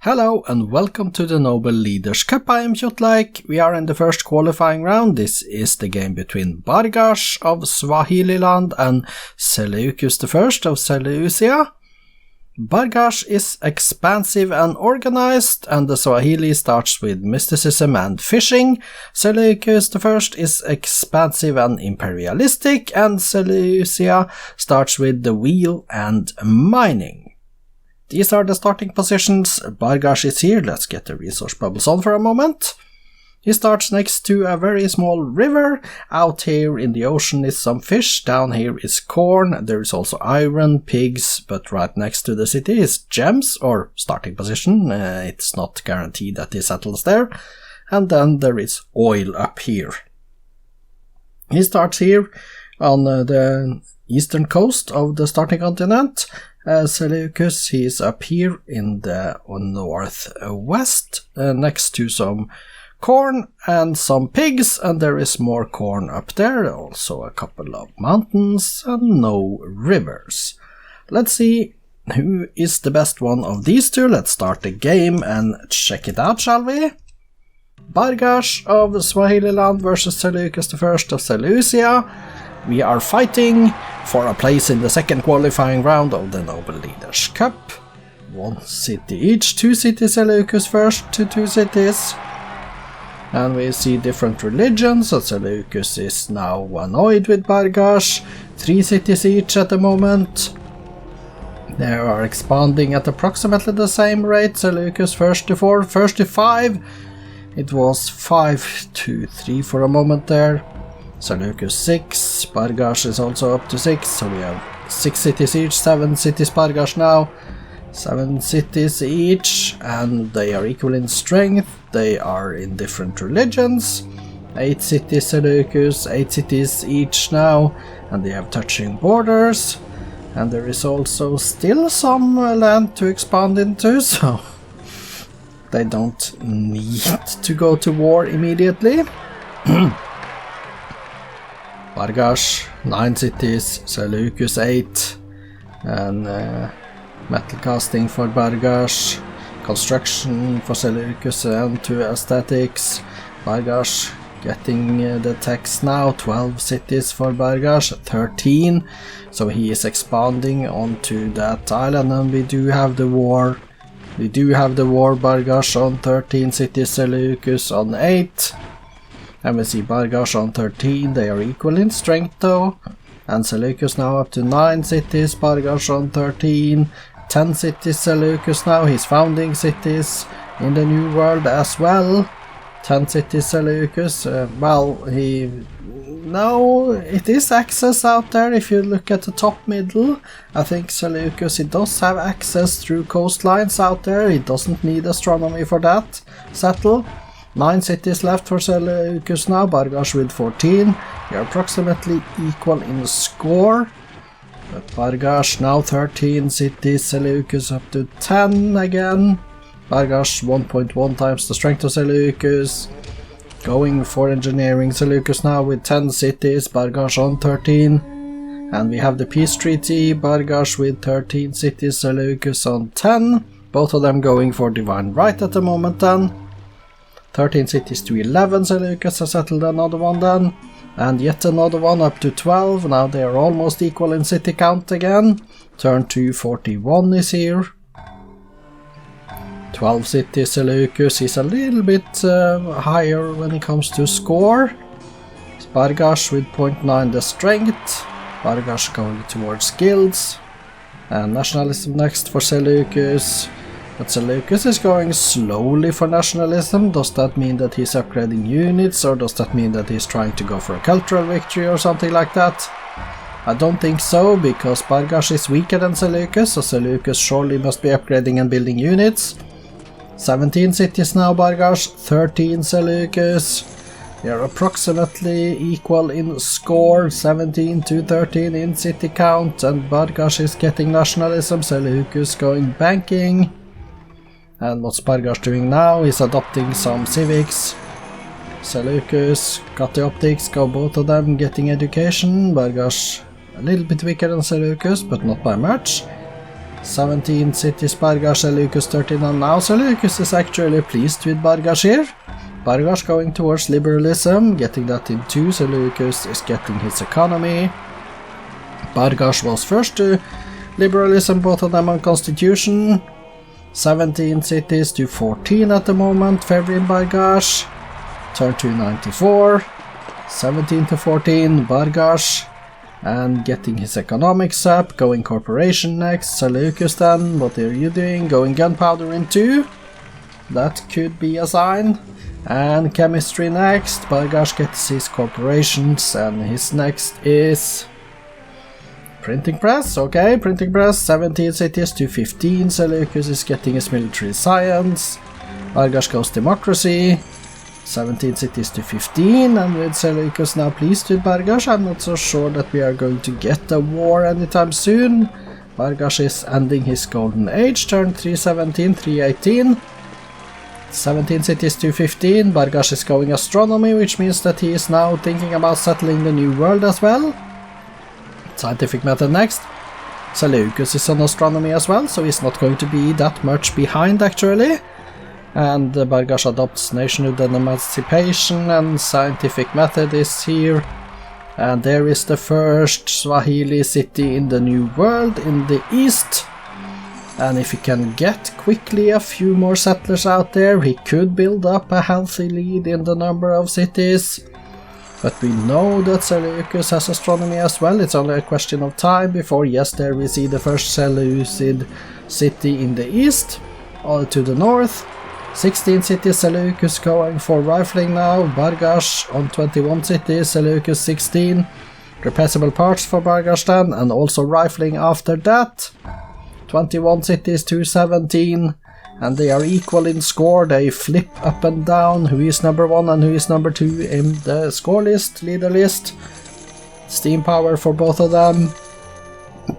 Hello and welcome to the Noble Leaders Cup. I am Kjotleik. We are in the first qualifying round. This is the game between Barghash of Swahililand and Seleucus I of Seleucia. Barghash is expansive and organized, and the Swahili starts with mysticism and fishing. Seleucus I is expansive and imperialistic, and Seleucia starts with the wheel and mining. These are the starting positions. Barghash is here. Let's get the resource bubbles on for a moment. He starts next to a very small river. Out here in the ocean is some fish. Down here is corn. There is also iron, pigs, but right next to the city is gems, or starting position. It's not guaranteed that he settles there. And then there is oil up here. He starts here on the eastern coast of the starting continent. Seleucus, he is up here in the northwest, next to some corn and some pigs, and there is more corn up there, also a couple of mountains and no rivers. Let's see who is the best one of these two. Let's start the game and check it out, shall we? Barghash of Swahililand versus Seleucus I of Seleucia. We are fighting for a place in the second qualifying round of the Noble Leaders Cup. One city each, 2 cities Seleucus first to 2 cities. And we see different religions, so Seleucus is now annoyed with Barghash. 3 cities each at the moment. They are expanding at approximately the same rate. Seleucus first to 4, first to 5. It was 5 to 3 for a moment there. Seleucus 6, Barghash is also up to 6, so we have 6 cities each, 7 cities Barghash now, 7 cities each, and they are equal in strength. They are in different religions. 8 cities Seleucus, 8 cities each now, and they have touching borders, and there is also still some land to expand into, so they don't need to go to war immediately. Barghash, 9 cities, Seleucus 8, and metal casting for Barghash, construction for Seleucus and 2 aesthetics. Barghash getting the text now, 12 cities for Barghash, 13, so he is expanding onto that island, and we do have the war. Barghash on 13 cities, Seleucus on 8. And we see Barghash on 13, they are equal in strength though. And Seleucus now up to 9 cities, Barghash on 13. 10 cities Seleucus now, his founding cities in the New World as well. 10 cities Seleucus, now it is access out there if you look at the top middle. I think Seleucus, he does have access through coastlines out there, he doesn't need astronomy for that. Settle. 9 cities left for Seleucus now, Barghash with 14. They are approximately equal in score. But Barghash now 13 cities, Seleucus up to 10 again. Barghash 1.1 times the strength of Seleucus. Going for engineering, Seleucus now with 10 cities, Barghash on 13. And we have the peace treaty, Barghash with 13 cities, Seleucus on 10. Both of them going for divine right at the moment then. 13 cities to 11, Seleucus has settled another one then, and yet another one up to 12, now they are almost equal in city count again. Turn to 41 is here. 12 cities, Seleucus is a little bit higher when it comes to score. Barghash with 0.9 the strength, Barghash going towards guilds, and nationalism next for Seleucus. But Seleucus is going slowly for nationalism. Does that mean that he's upgrading units, or does that mean that he's trying to go for a cultural victory or something like that? I don't think so, because Barghash is weaker than Seleucus, so Seleucus surely must be upgrading and building units. 17 cities now Barghash, 13 Seleucus. They are approximately equal in score, 17 to 13 in city count, and Barghash is getting nationalism, Seleucus going banking. And what's Barghash doing now? He's adopting some civics. Seleucus got the optics, go both of them getting education. Barghash a little bit weaker than Seleucus, but not by much. 17 cities, Barghash, Seleucus 39. Now Seleucus is actually pleased with Barghash here. Barghash going towards liberalism, getting that in 2. Seleucus is getting his economy. Barghash was first to liberalism, both of them on constitution. 17 cities to 14 at the moment, favoring Barghash. Turn to 94. 17 to 14, Barghash. And getting his economics up, going corporation next. Seleucus then, what are you doing? Going gunpowder in 2. That could be a sign. And chemistry next. Barghash gets his corporations, and his next is printing press. Okay, printing press, 17 cities to 15. Seleucus is getting his military science. Barghash goes democracy. 17 cities to 15, and with Seleucus now pleased with Barghash, I'm not so sure that we are going to get a war anytime soon. Barghash is ending his golden age, turn 317, 318. 17 cities to 15, Barghash is going astronomy, which means that he is now thinking about settling the new world as well. Scientific method next. Seleucus is on astronomy as well, so he's not going to be that much behind actually. And Barghash adopts nationhood and emancipation, and scientific method is here. And there is the first Swahili city in the new world in the east. And if he can get quickly a few more settlers out there, he could build up a healthy lead in the number of cities. But we know that Seleucus has astronomy as well. It's only a question of time before, yes, there we see the first Seleucid city in the east, all to the north. 16 cities, Seleucus going for rifling now. Barghash on 21 cities, Seleucus 16. Repressible parts for Barghash then, and also rifling after that. 21 cities to 17, and they are equal in score. They flip up and down who is number 1 and who is number 2 in the score list, leader list. Steam power for both of them.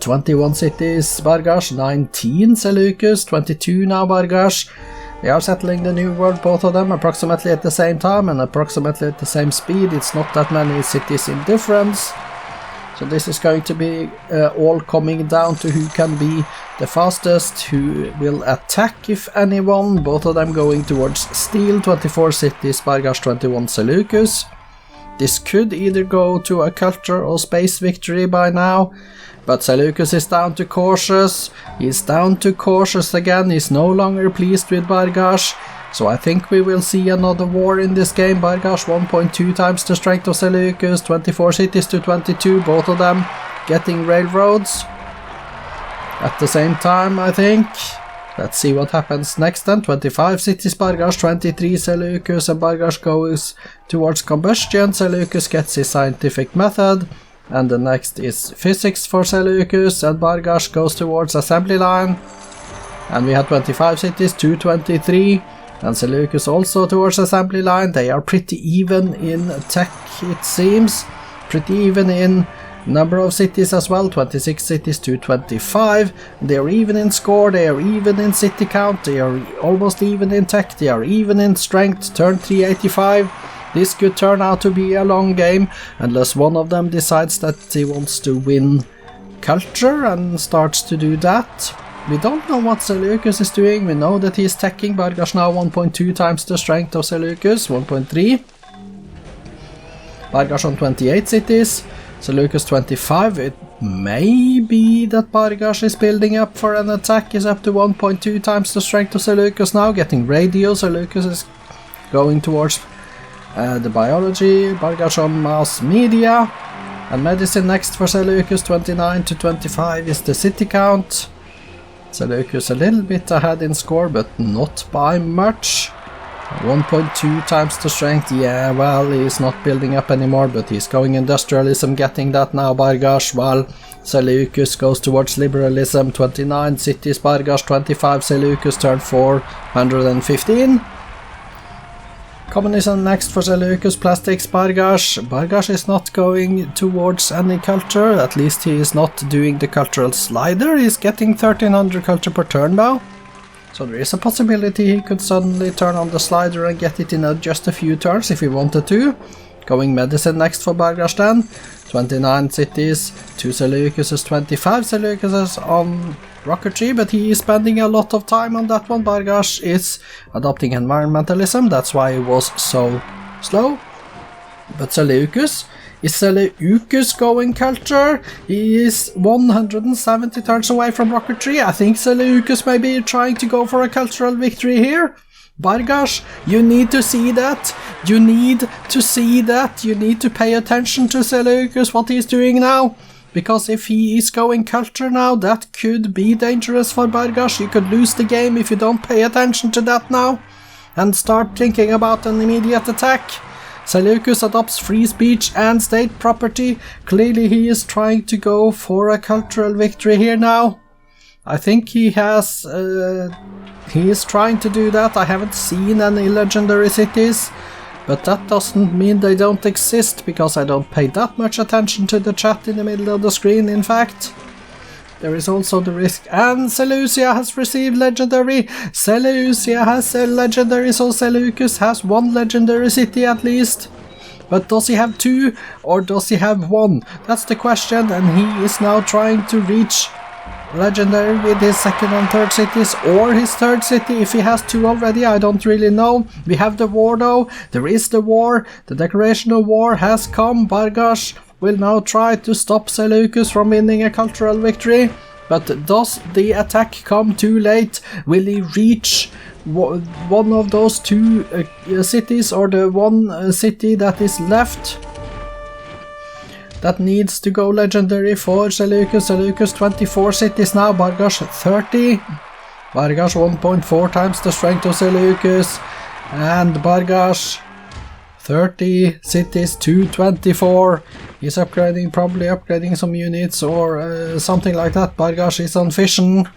21 cities, Barghash, 19 Seleucus, 22 now Barghash. They are settling the new world, both of them, approximately at the same time and approximately at the same speed. It's not that many cities in difference. So this is going to be all coming down to who can be the fastest, who will attack if anyone. Both of them going towards steel, 24 cities, Barghash 21 Seleucus. This could either go to a culture or space victory by now. But Seleucus is down to cautious. He's down to cautious again. He's no longer pleased with Barghash. So I think we will see another war in this game. Barghash 1.2 times the strength of Seleucus. 24 cities to 22. Both of them getting railroads at the same time, I think. Let's see what happens next then. 25 cities Barghash, 23 Seleucus, and Barghash goes towards combustion. Seleucus gets his scientific method. And the next is physics for Seleucus, and Barghash goes towards assembly line. And we have 25 cities, 223, and Seleucus also towards assembly line. They are pretty even in tech, it seems. Pretty even in number of cities as well, 26 cities to 25. They are even in score, they are even in city count, they are almost even in tech, they are even in strength, turn 385. This could turn out to be a long game, unless one of them decides that he wants to win culture and starts to do that. We don't know what Seleucus is doing. We know that he is teching. Barghash now 1.2 times the strength of Seleucus, 1.3. Barghash on 28 cities, Seleucus 25. It may be that Barghash is building up for an attack. Is up to 1.2 times the strength of Seleucus now, getting radio. Seleucus is going towards the biology. Barghash on mass media and medicine next for Seleucus. 29 to 25 is the city count. Seleucus a little bit ahead in score, but not by much. 1.2 times the strength. Yeah, well, he's not building up anymore, but he's going industrialism, getting that now, Barghash, while Seleucus goes towards liberalism. 29 cities Barghash, 25 Seleucus, turn 415. Communism next for Seleucus, plastics Barghash. Barghash is not going towards any culture, at least he is not doing the cultural slider. He's getting 1300 culture per turn now. So there is a possibility he could suddenly turn on the slider and get it in just a few turns if he wanted to. Going medicine next for Barghash then. 29 cities, 2 Seleucuses, 25 Seleucuses on rocketry, but he is spending a lot of time on that one. Barghash is adopting environmentalism, that's why he was so slow. But Seleucus, is Seleucus going culture? He is 170 turns away from rocketry. I think Seleucus may be trying to go for a cultural victory here. Barghash, you need to see that. You need to see that. You need to pay attention to Seleucus, what he's doing now. Because if he is going culture now, that could be dangerous for Barghash. You could lose the game if you don't pay attention to that now. And start thinking about an immediate attack. Seleucus adopts free speech and state property. Clearly he is trying to go for a cultural victory here now. I think he is trying to do that. I haven't seen any legendary cities, but that doesn't mean they don't exist, because I don't pay that much attention to the chat in the middle of the screen, in fact. There is also the risk, and Seleucia has received legendary. Seleucia has a legendary, so Seleucus has one legendary city at least. But does he have two, or does he have one? That's the question, and he is now trying to reach legendary with his second and third cities, or his third city if he has two already. I don't really know. We have the war though. There is the war. The declaration of war has come. Barghash will now try to stop Seleucus from winning a cultural victory. But does the attack come too late? Will he reach one of those two cities, or the one city that is left? That needs to go legendary for Seleucus. Seleucus 24 cities now, Barghash 30. Barghash 1.4 times the strength of Seleucus. And Barghash 30 cities to 24. He's upgrading, probably upgrading some units or something like that. Barghash is on fission.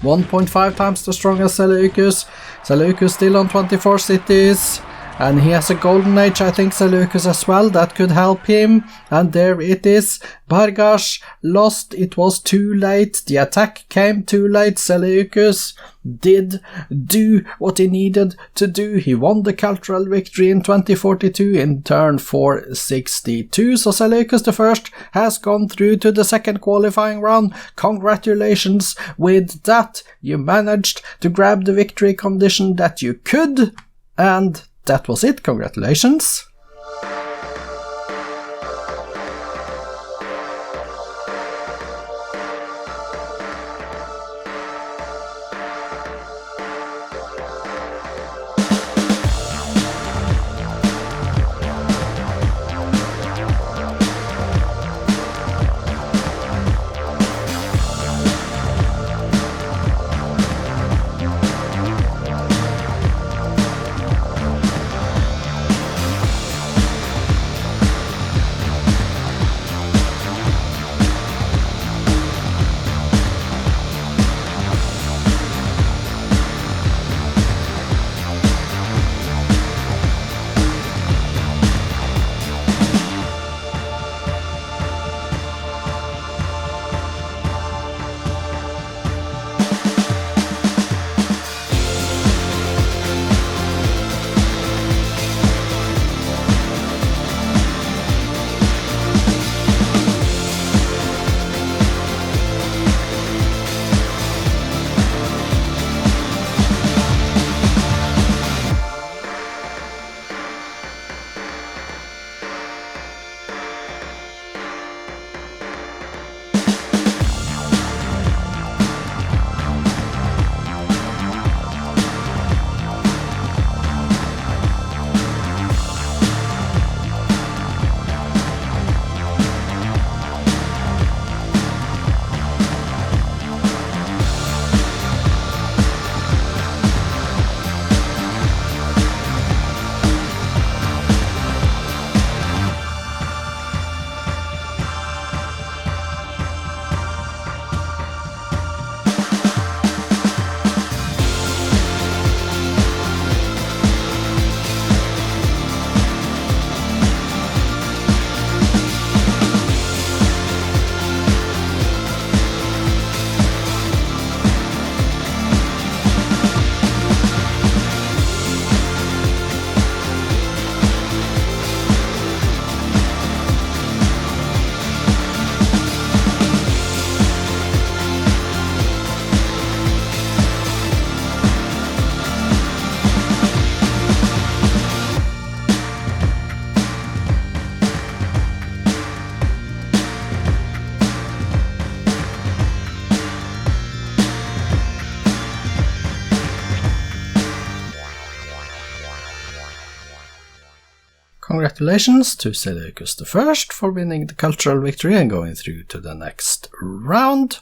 1.5 times the strongest Seleucus. Seleucus still on 24 cities. And he has a golden age, I think, Seleucus as well. That could help him. And there it is. Barghash lost. It was too late. The attack came too late. Seleucus did do what he needed to do. He won the cultural victory in 2042 in turn 462. So Seleucus I has gone through to the second qualifying round. Congratulations. With that, you managed to grab the victory condition that you could. And that was it. Congratulations. Congratulations to Seleucus I for winning the cultural victory and going through to the next round.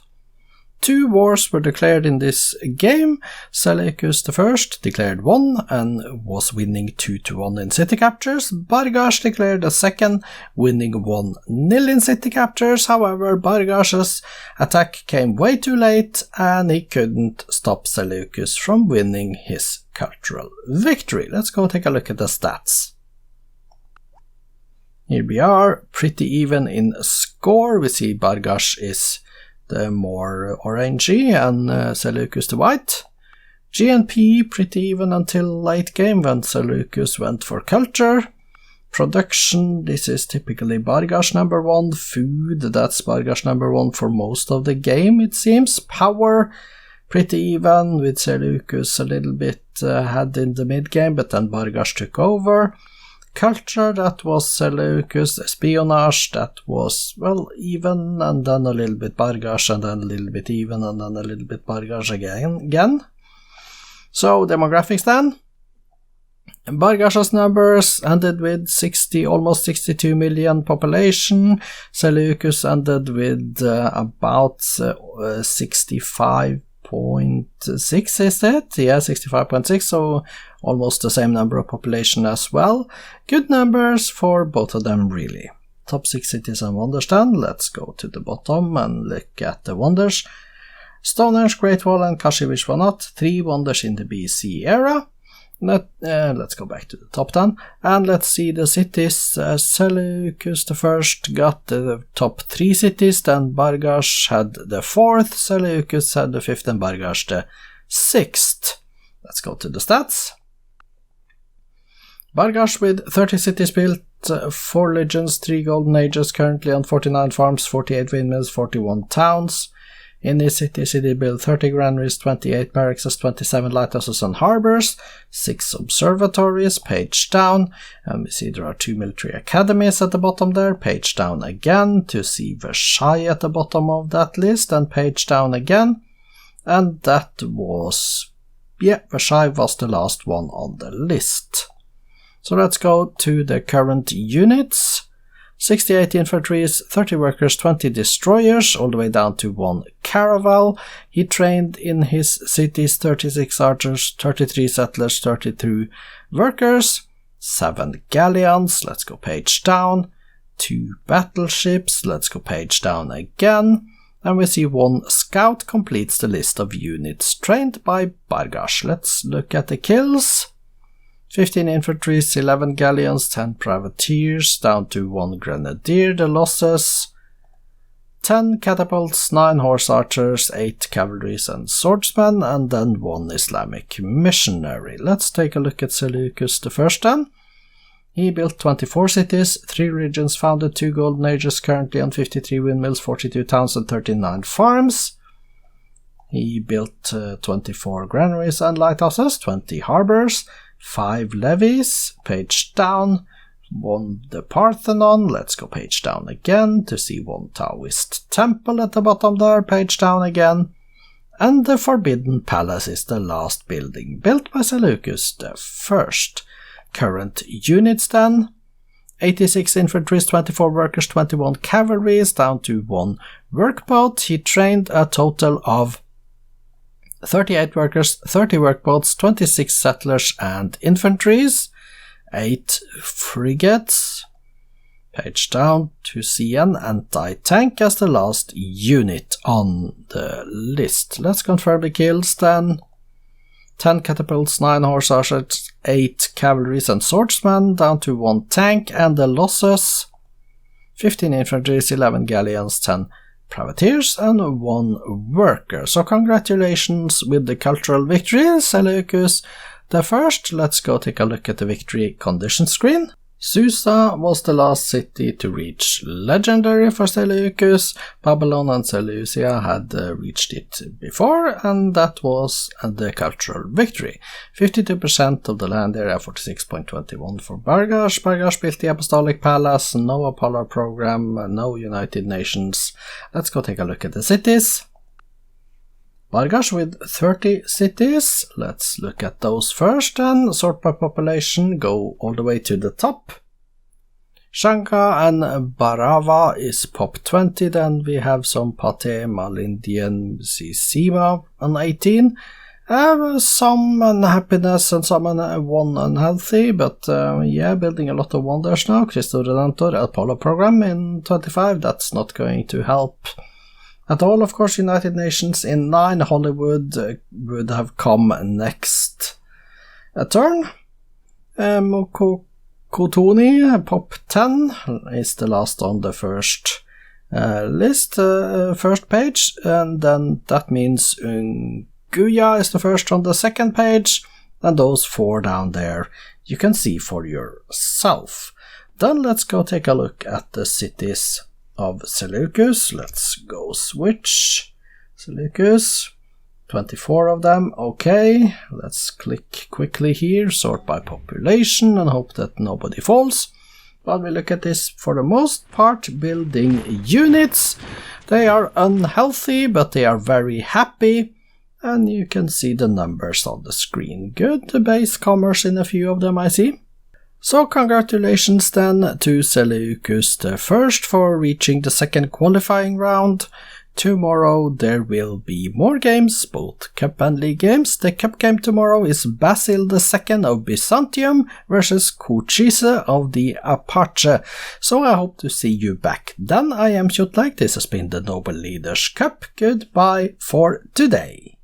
2 wars were declared in this game. Seleucus I declared one and was winning 2-1 in city captures. Barghash declared a second, winning 1-0 in city captures. However, Barghash's attack came way too late and he couldn't stop Seleucus from winning his cultural victory. Let's go take a look at the stats. Here we are, pretty even in score. We see Barghash is the more orangey and Seleucus the white. GNP pretty even until late game when Seleucus went for culture. Production, this is typically Barghash number 1. Food, that's Barghash number 1 for most of the game it seems. Power, pretty even with Seleucus a little bit ahead in the mid game, but then Barghash took over. Culture, that was Seleucus. Espionage, that was, well, even, and then a little bit Barghash, and then a little bit even, and then a little bit Barghash again. So, demographics then. Barghash's numbers ended with almost 62 million population. Seleucus ended with about 65.6, is it? Yeah, 65.6, so almost the same number of population as well. Good numbers for both of them, really. Top 6 cities and wonders then. Let's go to the bottom and look at the wonders. Stonehenge, Great Wall and Kashi Vishwanath, 3 wonders in the BC era. Let's go back to the top then, and let's see the cities. Seleucus I got the top 3 cities, then Barghash had the 4th, Seleucus had the 5th, and Barghash the 6th. Let's go to the stats. Barghash with 30 cities built, 4 legions, 3 golden ages, currently on 49 farms, 48 windmills, 41 towns. In this city, he built 30 granaries, 28 barracks, 27 lighthouses and harbors, 6 observatories, page down, and we see there are 2 military academies at the bottom there, page down again to see Versailles at the bottom of that list, and page down again, and that was, Versailles was the last one on the list. So let's go to the current units. 68 infantry, 30 workers, 20 destroyers, all the way down to 1 caravel. He trained in his cities 36 archers, 33 settlers, 32 workers, 7 galleons, let's go page down, 2 battleships, let's go page down again, and we see 1 scout completes the list of units trained by Barghash. Let's look at the kills. 15 infantry, 11 galleons, 10 privateers, down to 1 grenadier. The losses: 10 catapults, 9 horse archers, 8 cavalries and swordsmen, and then 1 Islamic missionary. Let's take a look at Seleucus I then. He built 24 cities, 3 regions founded, 2 golden ages, currently on 53 windmills, 42 towns and 39 farms. He built 24 granaries and lighthouses, 20 harbors, 5 levies, page down, 1 the Parthenon, let's go page down again to see 1 Taoist temple at the bottom there, page down again, and the Forbidden Palace is the last building built by Seleucus I. Current units then: 86 infantry, 24 workers, 21 cavalry, down to 1 workboat. He trained a total of 38 workers, 30 workboats, 26 settlers and infantries, 8 frigates, page down to see an anti-tank as the last unit on the list. Let's confirm the kills then. 10 catapults, 9 horse archers, 8 cavalries and swordsmen, down to 1 tank, and the losses: 15 infantry, 11 galleons, 10 privateers and 1 worker. So congratulations with the cultural victory, Seleucus I. Let's go take a look at the victory condition screen. Susa was the last city to reach legendary for Seleucus. Babylon and Seleucia had reached it before, and that was the cultural victory. 52% of the land area, 46.21 for Barghash. Barghash built the Apostolic Palace, no Apollo program, no United Nations. Let's go take a look at the cities. Barghash with 30 cities. Let's look at those first and sort by population, go all the way to the top. Shanga and Barava is pop 20. Then we have some Pate, Malindian, Sima on 18. Some unhappiness and some one unhealthy, but yeah, building a lot of wonders now. Cristo Redentor, Apollo program in 25, that's not going to help at all. Of course, United Nations in 9, Hollywood would have come next turn. Kotoni, pop 10, is the last on the first list, first page, and then that means Guya is the first on the second page, and those 4 down there you can see for yourself. Then let's go take a look at the cities of Seleucus. Let's go switch. Seleucus, 24 of them, okay. Let's click quickly here, sort by population, and hope that nobody falls. While we look at this, for the most part, building units. They are unhealthy, but they are very happy. And you can see the numbers on the screen. Good base commerce in a few of them, I see. So congratulations then to Seleucus I for reaching the second qualifying round. Tomorrow there will be more games, both Cup and League games. The Cup game tomorrow is Basil II of Byzantium versus Cochise of the Apache. So I hope to see you back then. I am Kjotleik. This has been the Noble Leaders Cup. Goodbye for today.